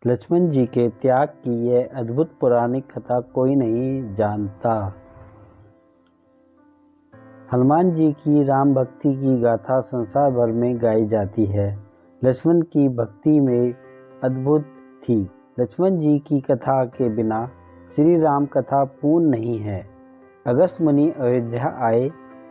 लक्ष्मण जी के त्याग की यह अद्भुत पौराणिक कथा कोई नहीं जानता। हनुमान जी की राम भक्ति की गाथा संसार भर में गाई जाती है। लक्ष्मण की भक्ति में अद्भुत थी। लक्ष्मण जी की कथा के बिना श्री राम कथा पूर्ण नहीं है। अगस्त मुनि अयोध्या आए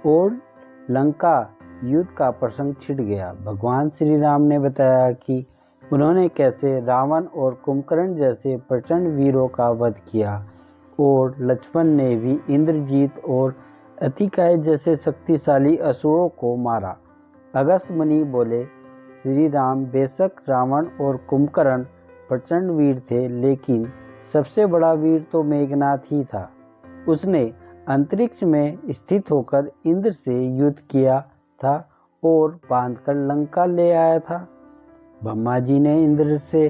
और लंका युद्ध का प्रसंग छिड़ गया। भगवान श्री राम ने बताया कि उन्होंने कैसे रावण और कुंभकर्ण जैसे प्रचंड वीरों का वध किया और लक्ष्मण ने भी इंद्रजीत और अतिकाय जैसे शक्तिशाली असुरों को मारा। अगस्त मुनि बोले, श्री राम बेशक रावण और कुंभकर्ण प्रचंड वीर थे, लेकिन सबसे बड़ा वीर तो मेघनाथ ही था। उसने अंतरिक्ष में स्थित होकर इंद्र से युद्ध किया था और बांधकर लंका ले आया था। ब्रह्मा जी ने इंद्र से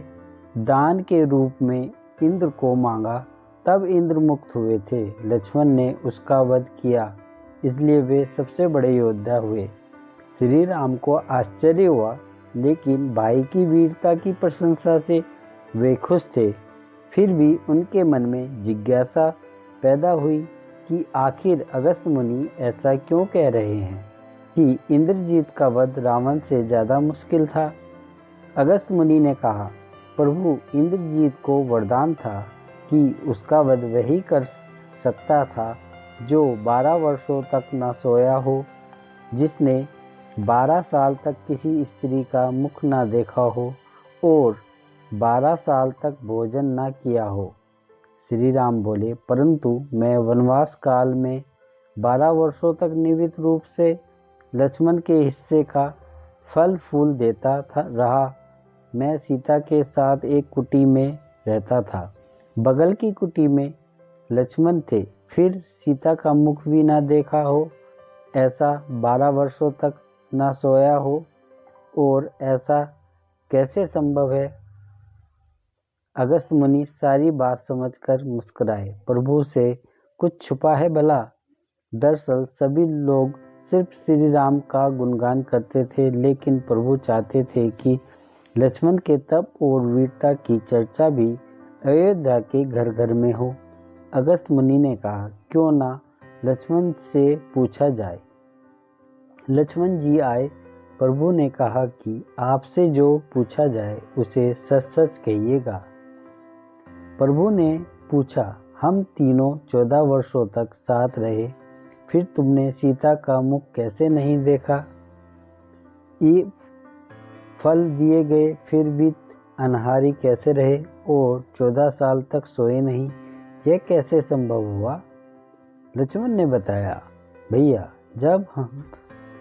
दान के रूप में इंद्र को मांगा, तब इंद्र मुक्त हुए थे। लक्ष्मण ने उसका वध किया, इसलिए वे सबसे बड़े योद्धा हुए। श्री राम को आश्चर्य हुआ, लेकिन भाई की वीरता की प्रशंसा से वे खुश थे। फिर भी उनके मन में जिज्ञासा पैदा हुई कि आखिर अगस्त मुनि ऐसा क्यों कह रहे हैं कि इंद्रजीत का वध रावण से ज़्यादा मुश्किल था। अगस्त मुनि ने कहा, प्रभु, इंद्रजीत को वरदान था कि उसका वध वही कर सकता था जो 12 वर्षों तक न सोया हो, जिसने 12 साल तक किसी स्त्री का मुख न देखा हो और 12 साल तक भोजन न किया हो। श्री राम बोले, परंतु मैं वनवास काल में 12 वर्षों तक नियमित रूप से लक्ष्मण के हिस्से का फल फूल देता रहा। मैं सीता के साथ एक कुटी में रहता था। बगल की कुटी में लक्ष्मण थे। फिर सीता का मुख भी ना देखा हो, ऐसा 12 वर्षों तक ना सोया हो, और ऐसा कैसे संभव है। अगस्त मुनि सारी बात समझकर मुस्कुराए। प्रभु से कुछ छुपा है भला। दरअसल सभी लोग सिर्फ श्री राम का गुणगान करते थे, लेकिन प्रभु चाहते थे कि लक्ष्मण के तप और वीरता की चर्चा भी अयोध्या के घर घर में हो। अगस्त मुनि ने कहा, क्यों ना लक्ष्मण से पूछा जाए। लक्ष्मण जी आए। प्रभु ने कहा कि आपसे जो पूछा जाए उसे सच सच कहिएगा। प्रभु ने पूछा, हम तीनों 14 वर्षों तक साथ रहे, फिर तुमने सीता का मुख कैसे नहीं देखा। ये फल दिए गए फिर भी अनहारी कैसे रहे और 14 साल तक सोए नहीं, यह कैसे संभव हुआ। लक्ष्मण ने बताया, भैया,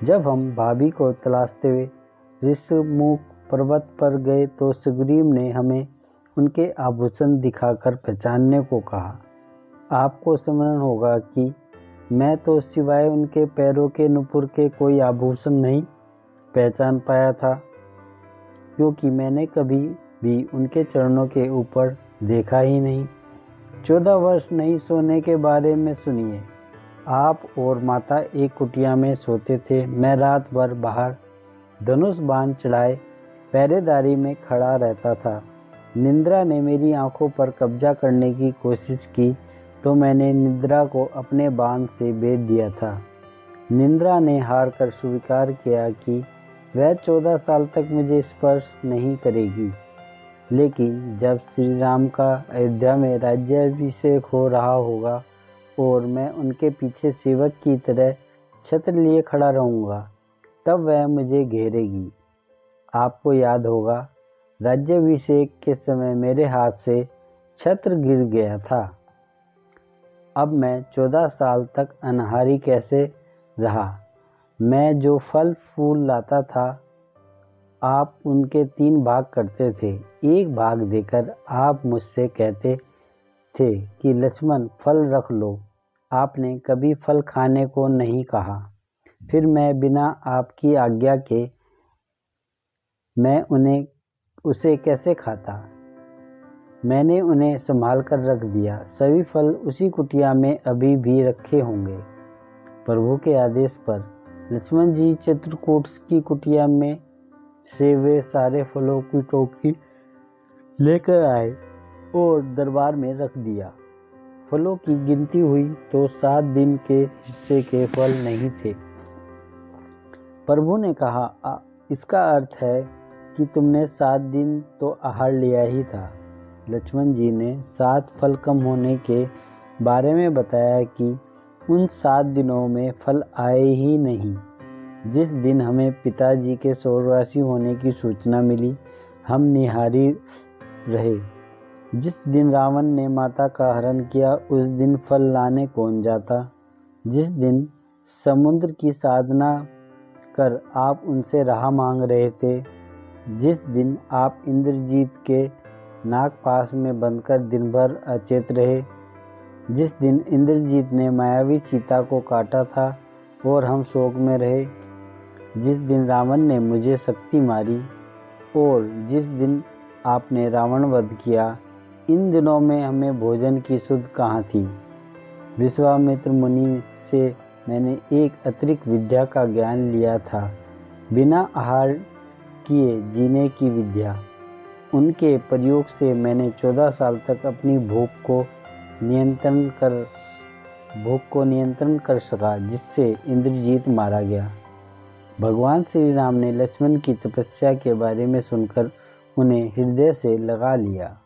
जब हम भाभी को तलाशते हुए ऋषमुख पर्वत पर गए तो सुग्रीव ने हमें उनके आभूषण दिखाकर पहचानने को कहा। आपको स्मरण होगा कि मैं तो सिवाय उनके पैरों के नुपुर के कोई आभूषण नहीं पहचान पाया था, क्योंकि मैंने कभी भी उनके चरणों के ऊपर देखा ही नहीं। 14 वर्ष नहीं सोने के बारे में सुनिए। आप और माता एक कुटिया में सोते थे। मैं रात भर बाहर धनुष बाण चढ़ाए पहरेदारी में खड़ा रहता था। निद्रा ने मेरी आंखों पर कब्जा करने की कोशिश की तो मैंने निद्रा को अपने बाण से बेध दिया था। निद्रा ने हार कर स्वीकार किया कि वह 14 साल तक मुझे स्पर्श नहीं करेगी। लेकिन जब श्री राम का अयोध्या में राज्याभिषेक हो रहा होगा और मैं उनके पीछे सेवक की तरह छत्र लिए खड़ा रहूँगा, तब वह मुझे घेरेगी। आपको याद होगा, राज्याभिषेक के समय मेरे हाथ से छत्र गिर गया था। अब मैं 14 साल तक अनहारी कैसे रहा। मैं जो फल फूल लाता था, आप उनके 3 भाग करते थे। एक भाग देकर आप मुझसे कहते थे कि लक्ष्मण, फल रख लो। आपने कभी फल खाने को नहीं कहा। फिर मैं बिना आपकी आज्ञा के मैं उसे कैसे खाता। मैंने उन्हें संभाल कर रख दिया। सभी फल उसी कुटिया में अभी भी रखे होंगे। प्रभु के आदेश पर लक्ष्मण जी चित्रकूट की कुटिया में से वे सारे फलों की टोकरी लेकर आए और दरबार में रख दिया। फलों की गिनती हुई तो 7 दिन के हिस्से के फल नहीं थे। प्रभु ने कहा, इसका अर्थ है कि तुमने 7 दिन तो आहार लिया ही था। लक्ष्मण जी ने 7 फल कम होने के बारे में बताया कि उन 7 दिनों में फल आए ही नहीं। जिस दिन हमें पिताजी के स्वर्गवासी होने की सूचना मिली, हम निहारी रहे। जिस दिन रावण ने माता का हरण किया, उस दिन फल लाने कौन जाता? जिस दिन समुद्र की साधना कर आप उनसे राह मांग रहे थे, जिस दिन आप इंद्रजीत के नागपाश में बंधकर दिन भर अचेत रहे, जिस दिन इंद्रजीत ने मायावी सीता को काटा था और हम शोक में रहे, जिस दिन रावण ने मुझे शक्ति मारी और जिस दिन आपने रावण वध किया, इन दिनों में हमें भोजन की सुध कहाँ थी? विश्वामित्र मुनि से मैंने एक अतिरिक्त विद्या का ज्ञान लिया था, बिना आहार किए जीने की विद्या। उनके प्रयोग से मैंने 14 साल तक अपनी भूख को नियंत्रण कर सका, जिससे इंद्रजीत मारा गया। भगवान श्री राम ने लक्ष्मण की तपस्या के बारे में सुनकर उन्हें हृदय से लगा लिया।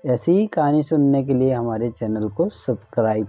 ऐसी ही कहानी सुनने के लिए हमारे चैनल को सब्सक्राइब